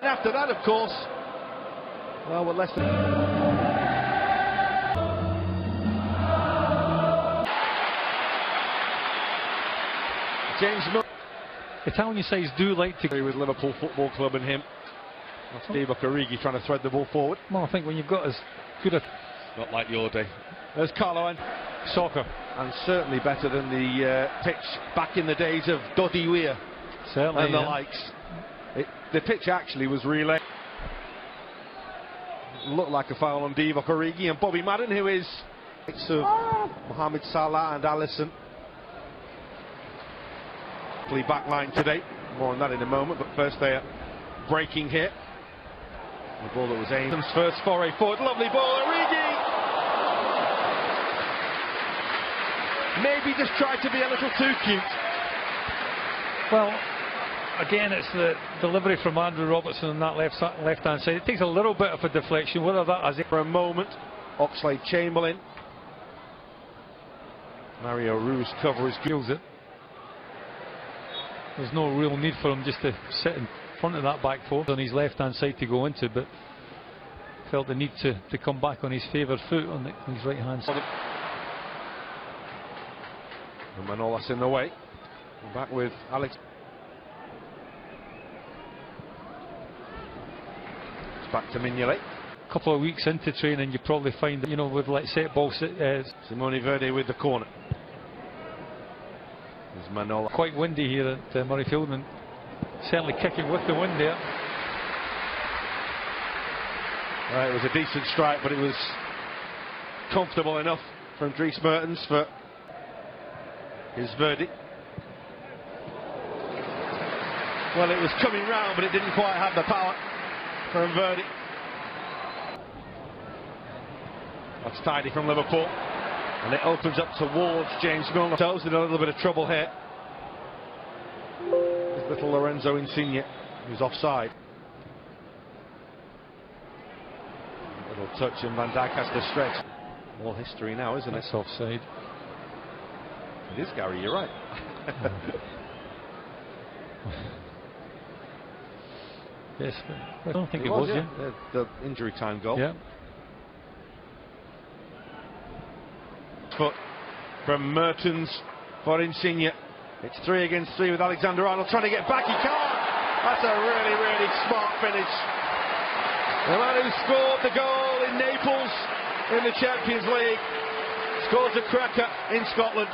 And after that, of course, well, we're less than... James Milner. Italian sides do like to with Liverpool Football Club and him. That's Divock Origi trying to thread the ball forward. Well, I think when you've got as good a... Not like your day. There's Carlo and soccer. And certainly better than the pitch back in the days of Dodi Weir. Certainly, and the likes. The pitch actually was relay. Looked like a foul on Divock Origi, and Bobby Madden, who is of Mohamed Salah and Alisson. Back line today. More on that in a moment, but first they are breaking here. The ball that was aimed. First foray forward, lovely ball, Origi! Maybe just tried to be a little too cute. Well, again, it's the delivery from Andrew Robertson on that left-hand side. It takes a little bit of a deflection, whether that has it for a moment. Oxlade-Chamberlain. Mario Ruiz cover his feels it. There's no real need for him just to sit in front of that back four on his left-hand side to go into, but felt the need to come back on his favoured foot on his right-hand side. And Manolas in the way. Back with Alex. It's back to Mignolet. A couple of weeks into training, you probably find that, you know, with like set balls. Simone Verde with the corner. There's Manolas. Quite windy here at Murrayfield, and certainly kicking with the wind there. It was a decent strike, but it was comfortable enough from Dries Mertens for his verdict. Well, it was coming round, but it didn't quite have the power from Verdi. That's tidy from Liverpool, and it opens up towards James Milner. Toes in a little bit of trouble here. There's little Lorenzo Insigne, who's offside. Little touch, and Van Dijk has to stretch. All history now, isn't it? It's offside. It is, Gary, you're right. Yes, I don't think it was, yeah. The injury time goal. Yeah. Foot from Mertens for Insigne. It's 3 against 3 with Alexander-Arnold trying to get back. He can't. That's a really, really smart finish. The man who scored the goal in Naples in the Champions League scores a cracker in Scotland.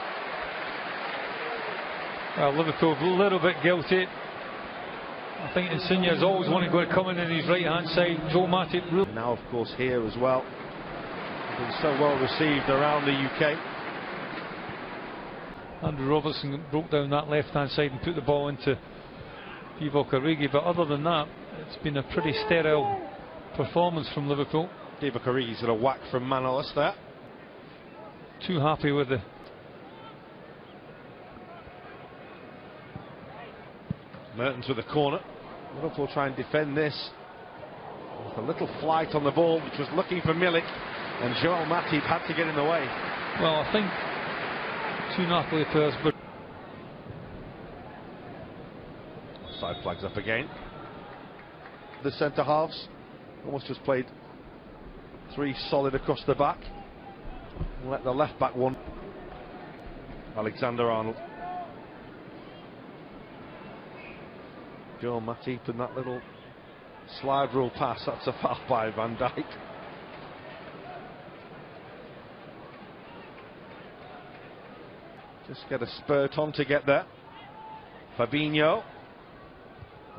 Well, Liverpool a little bit guilty. I think Insigne has always wanted to come in his right-hand side. Joe Matip really... Now, of course, here as well. Been so well received around the UK. Andrew Robertson broke down that left-hand side and put the ball into Divock Origi. But other than that, it's been a pretty sterile performance from Liverpool. Divock Origi's got a whack from Manolas there. Too happy with the... Mertens with the corner. Liverpool try and defend this. With a little flight on the ball, which was looking for Milik, and Joel Matip had to get in the way. Well, I think 2 Napoli players, but... Side flags up again. The centre halves almost just played 3 solid across the back. And let the left back one. Alexander-Arnold. Joel Matip and that little slide rule pass. That's a foul by Van Dijk. Just get a spurt on to get there. Fabinho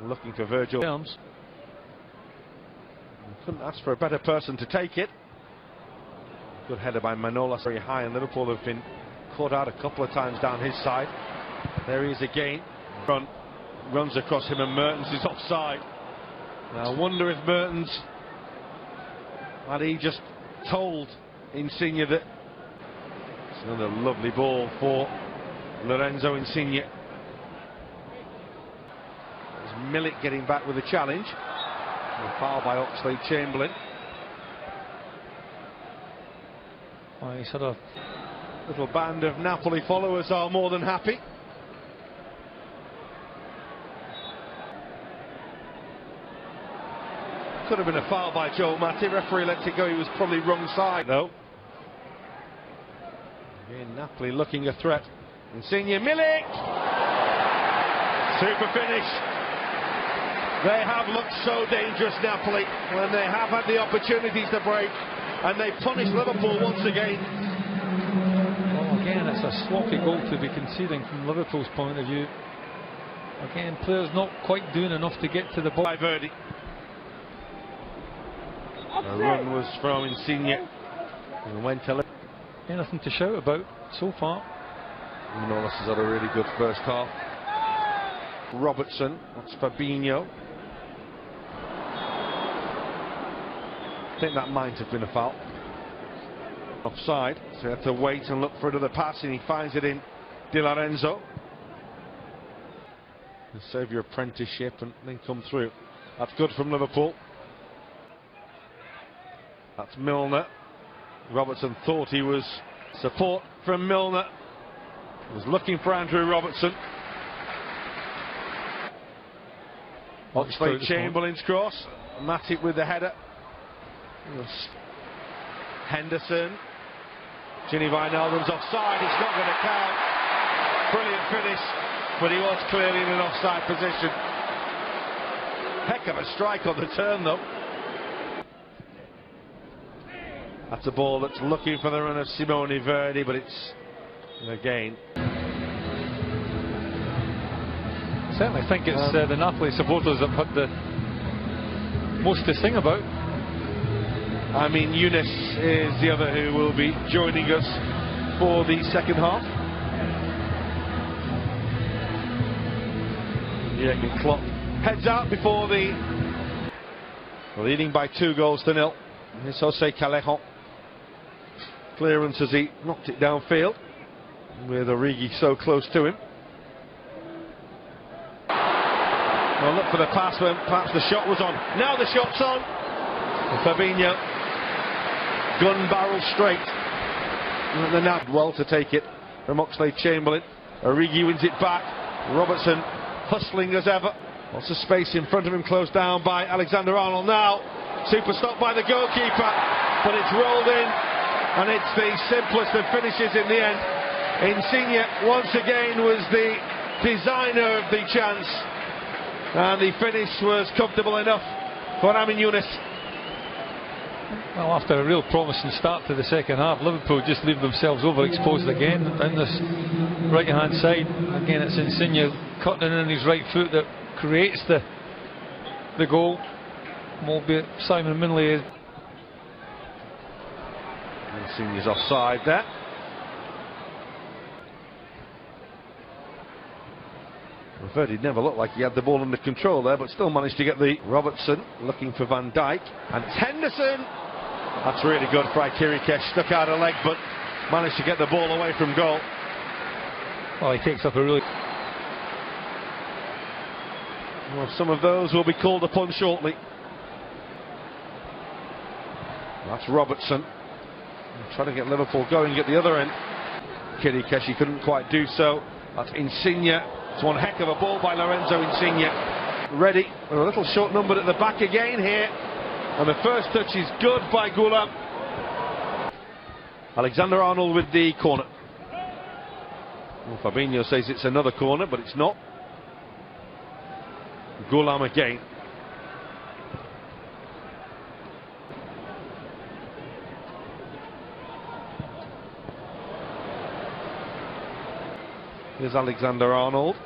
looking for Virgil. Couldn't ask for a better person to take it. Good header by Manolas, very high, and Liverpool have been caught out a couple of times down his side. There he is again. Front runs across him, and Mertens is offside. Now, I wonder if Mertens had he just told Insigne that. It's another lovely ball for Lorenzo Insigne. There's Milik getting back with a challenge. A foul by Oxlade-Chamberlain. Well, he's had a little band of Napoli followers are more than happy. Could have been a foul by Joe Matty. Referee lets it go. He was probably wrong side though. Again, Napoli looking a threat. Insigne, Milik! Super finish. They have looked so dangerous, Napoli, when they have had the opportunities to break, and they punish Liverpool once again. Well, again, it's a sloppy goal to be conceding from Liverpool's point of view. Again, players not quite doing enough to get to the ball. By Verdi. The run was from Insigne and went to Liverpool. Anything to shout about so far? Manolas has had a really good first half. Robertson, that's Fabinho. I think that might have been a foul. Offside, so he had to wait and look for another pass, and he finds it in Di Lorenzo. And save your apprenticeship and then come through. That's good from Liverpool. That's Milner. Robertson thought he was support from Milner. He was looking for Andrew Robertson. Oxlade-Chamberlain's cross. Matip with the header. Henderson. Gini Wijnaldum's offside. It's not going to count. Brilliant finish, but he was clearly in an offside position. Heck of a strike on the turn though. That's a ball that's looking for the run of Simone Verdi, but it's again. Certainly think it's the Napoli supporters that had the most to sing about. I mean, Younes is the other who will be joining us for the second half. Jürgen Klopp heads out before the leading by 2-0. Here's Jose Callejon. Clearance as he knocked it downfield with Origi so close to him. Well, look for the pass when perhaps the shot was on. Now the shot's on. Fabinho, gun barrel straight. And the Nab well to take it from Oxlade-Chamberlain. Origi wins it back. Robertson hustling as ever. Lots of space in front of him, closed down by Alexander-Arnold now. Super stop by the goalkeeper, but it's rolled in, and it's the simplest of finishes in the end. Insigne once again was the designer of the chance, and the finish was comfortable enough for Amin Younes. Well, after a real promising start to the second half, Liverpool just leave themselves overexposed again down this right hand side. Again, it's Insigne cutting in his right foot that creates the goal, albeit Simon Minley is. Insigne's offside there. Verdi never looked like he had the ball under control there, but still managed to get the Robertson looking for Van Dijk, and it's Henderson. That's really good. Kirikesh stuck out a leg, but managed to get the ball away from goal. Well, he takes up a really. Well, some of those will be called upon shortly. That's Robertson trying to get Liverpool going at the other end. Kirikesh, he couldn't quite do so. That's Insigne. It's one heck of a ball by Lorenzo Insigne. Ready. We're a little short numbered at the back again here. And the first touch is good by Goulam. Alexander-Arnold with the corner. Well, Fabinho says it's another corner, but it's not. Goulam again. Here's Alexander-Arnold.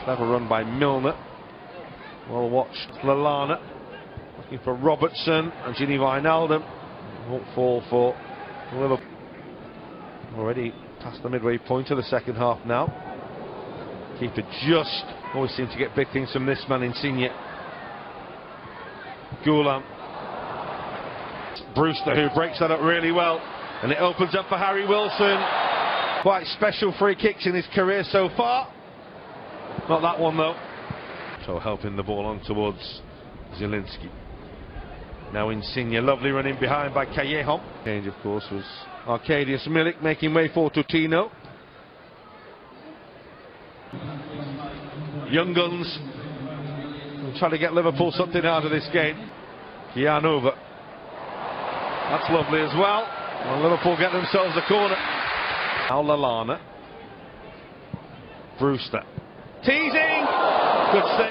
Clever run by Milner. Well watched Lallana. Looking for Robertson and Gini Wijnaldum. Won't fall for Liverpool. Already past the midway point of the second half now. Keeper just always seems to get big things from this man, Insigne. Goulam. Brewster, who breaks that up really well, and it opens up for Harry Wilson. Quite special free kicks in his career so far. Not that one though. So helping the ball on towards Zielinski. Now Insigne, lovely running behind by Callejon. Change of course was Arkadiusz Milik making way for Tutino. Young guns trying to get Liverpool something out of this game. Kianova. That's lovely as well. And Liverpool get themselves a corner. Now Lallana. Brewster. Teasing. Good save.